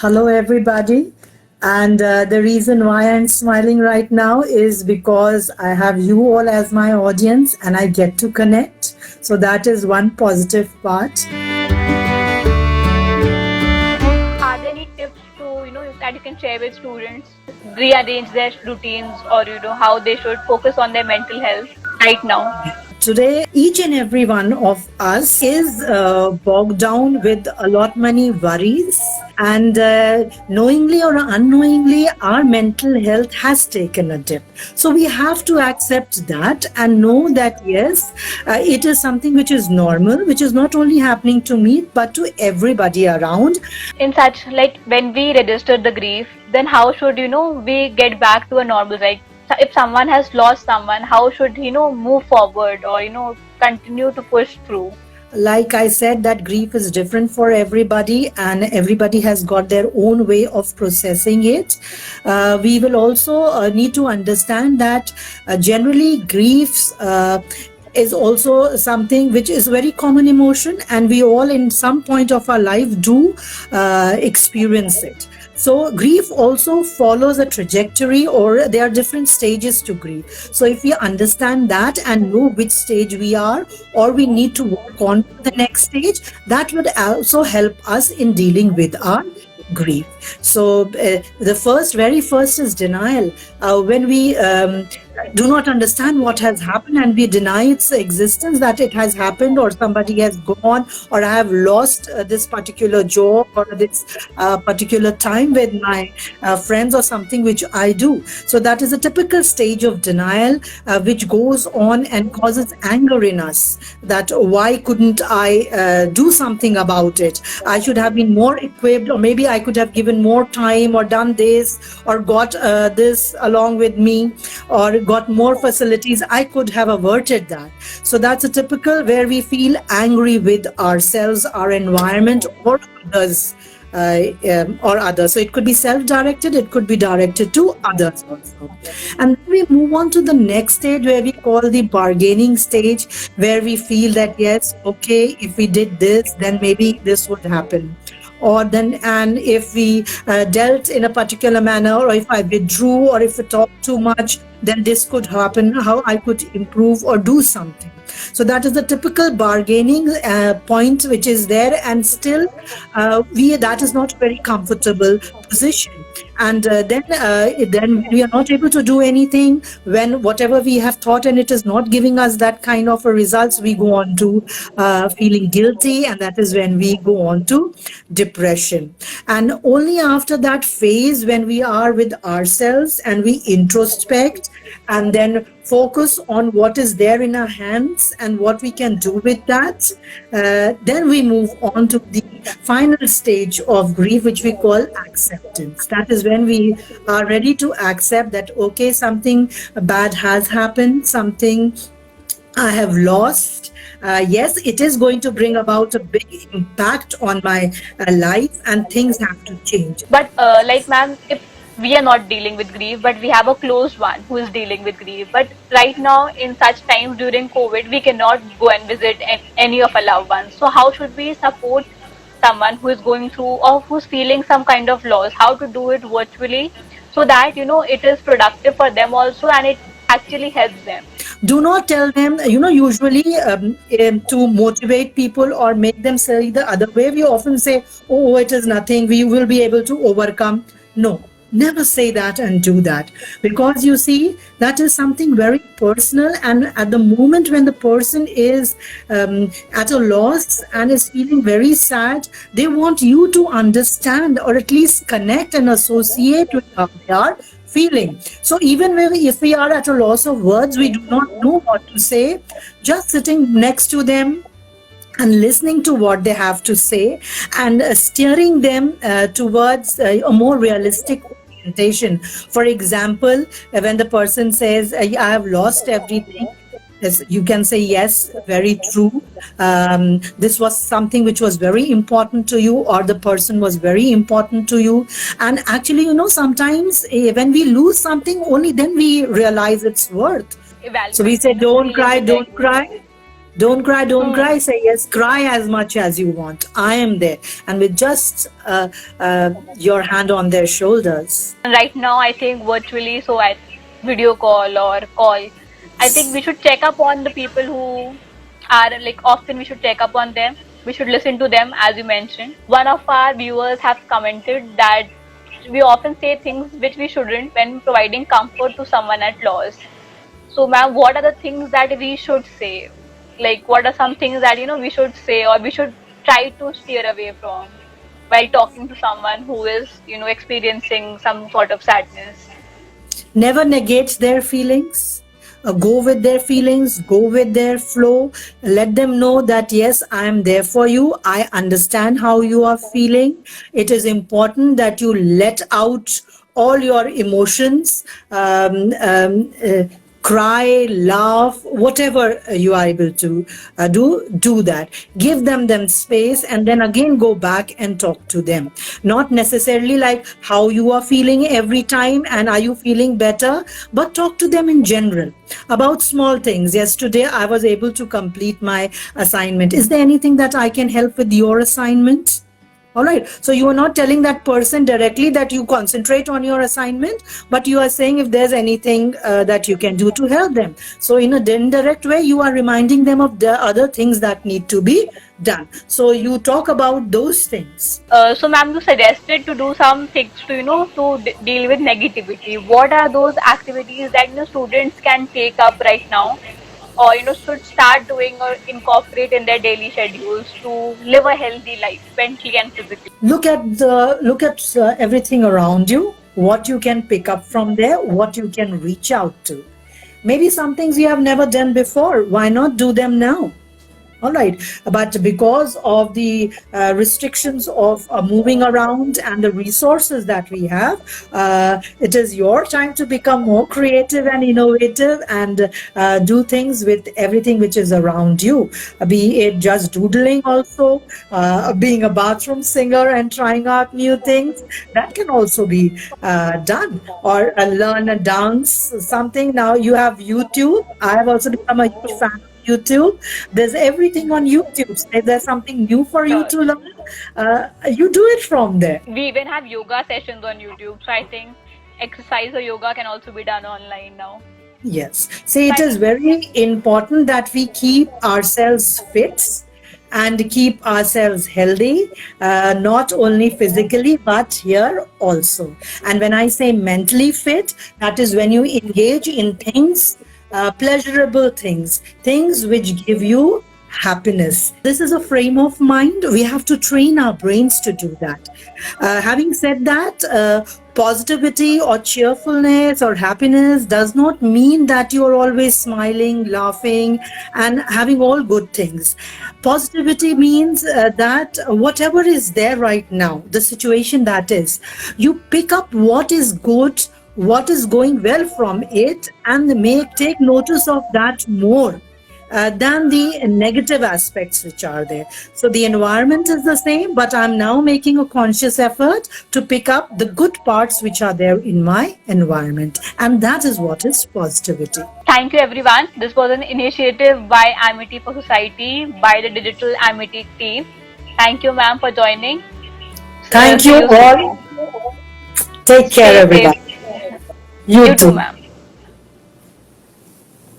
Hello, everybody. And the reason why I'm smiling right now is because I have you all as my audience and I get to connect. So that is one positive part. Are there any tips to that you can share with students rearrange their routines, or how they should focus on their mental health right now? Today, each and every one of us is bogged down with a lot many worries, and knowingly or unknowingly, our mental health has taken a dip. So we have to accept that and know that yes, it is something which is normal, which is not only happening to me but to everybody around. In such, like, when we register the grief, then how should we get back to a normal, right? So if someone has lost someone, how should move forward, or continue to push through? Like I said, that grief is different for everybody and everybody has got their own way of processing it. We will also need to understand that generally griefs is also something which is very common emotion, and we all in some point of our life do experience it. So grief also follows a trajectory, or there are different stages to grief. So if we understand that and know which stage we are, or we need to work on to the next stage, that would also help us in dealing with our grief. So the very first is denial. When we do not understand what has happened and we deny its existence, that it has happened or somebody has gone or I have lost this particular job or this particular time with my friends or something which I do. So that is a typical stage of denial which goes on and causes anger in us, that why couldn't I do something about it? I should have been more equipped, or maybe I could have given more time or done this or got this along with me or got more facilities. I could have averted that. So that's a typical where we feel angry with ourselves, our environment, or others. Or others. So it could be self-directed, it could be directed to others also. And then we move on to the next stage where we call the bargaining stage, where we feel that yes, okay, if we did this, then maybe this would happen. Or then, and if we dealt in a particular manner, or if I withdrew, or if I talked too much, then this could happen, how I could improve or do something. So that is the typical bargaining point which is there, and still we that is not a very comfortable position. And then we are not able to do anything when whatever we have thought and it is not giving us that kind of a results. We go on to feeling guilty, and that is when we go on to depression. And only after that phase, when we are with ourselves and we introspect and then focus on what is there in our hands and what we can do with that, then we move on to the final stage of grief, which we call acceptance. That is when we are ready to accept that, okay, something bad has happened, something I have lost. Yes, it is going to bring about a big impact on my life, and things have to change. But like, ma'am, if we are not dealing with grief, but we have a close one who is dealing with grief, but right now in such times during COVID, we cannot go and visit any of our loved ones. So how should we support someone who is going through or who's feeling some kind of loss? How to do it virtually so that it is productive for them also, and it actually helps them. Do not tell them, usually to motivate people or make them say the other way, we often say, oh, it is nothing, we will be able to overcome. No, never say that and do that, because you see, that is something very personal. And at the moment when the person is at a loss and is feeling very sad, they want you to understand or at least connect and associate with how they are feeling. So even if we are at a loss of words, we do not know what to say, just sitting next to them and listening to what they have to say, and steering them towards a more realistic orientation. For example, when the person says, I have lost everything, yes, you can say, yes, very true. This was something which was very important to you, or the person was very important to you. And actually, sometimes when we lose something, only then we realize its worth. So we say, Evaluate don't cry, really don't exactly. cry. Don't cry, don't Hmm. cry. Say yes, cry as much as you want. I am there. And with just your hand on their shoulders. Right now, I think virtually, so at video call or call, I think we should check up on the people who are like often we should check up on them. We should listen to them, as you mentioned. One of our viewers have commented that we often say things which we shouldn't when providing comfort to someone at loss. So, ma'am, what are the things that we should say? Like, what are some things that we should say or we should try to steer away from while talking to someone who is experiencing some sort of sadness? Never negate their feelings. Go with their feelings, go with their flow. Let them know that yes, I am there for you. I understand how you are feeling. It is important that you let out all your emotions. Cry, laugh, whatever you are able to do that. Give them space, and then again go back and talk to them. Not necessarily like how you are feeling every time and are you feeling better, but talk to them in general about small things. Yesterday I was able to complete my assignment. Is there anything that I can help with your assignment? All right. So you are not telling that person directly that you concentrate on your assignment, but you are saying if there's anything that you can do to help them. So in a indirect way, you are reminding them of the other things that need to be done. So you talk about those things. So, ma'am, you suggested to do some things to deal with negativity. What are those activities that students can take up right now, or should start doing or incorporate in their daily schedules to live a healthy life, mentally and physically? Look at everything around you. What you can pick up from there. What you can reach out to. Maybe some things you have never done before. Why not do them now? All right. But because of the restrictions of moving around and the resources that we have, it is your time to become more creative and innovative and do things with everything which is around you. Be it just doodling, also, being a bathroom singer and trying out new things, that can also be done. Or learn a dance, something. Now you have YouTube. I have also become a huge fan YouTube. There's everything on YouTube. So if there's something new for you Sure. to learn, you do it from there. We even have yoga sessions on YouTube, so I think exercise or yoga can also be done online now. Yes. See, it is very important that we keep ourselves fit and keep ourselves healthy, not only physically, but here also. And when I say mentally fit, that is when you engage in things, pleasurable things, things which give you happiness. This is a frame of mind. We have to train our brains to do that. Having said that, positivity or cheerfulness or happiness does not mean that you're always smiling, laughing, and having all good things. Positivity means that whatever is there right now, the situation that is, you pick up what is good, what is going well from it, and take notice of that more than the negative aspects which are there. So the environment is the same, but I'm now making a conscious effort to pick up the good parts which are there in my environment. And that is what is positivity. Thank you, everyone. This was an initiative by Amity for Society by the Digital Amity team. Thank you, ma'am, for joining. Thank See you you soon. all. Take care, Stay everybody. safe. You You too, too. ma'am.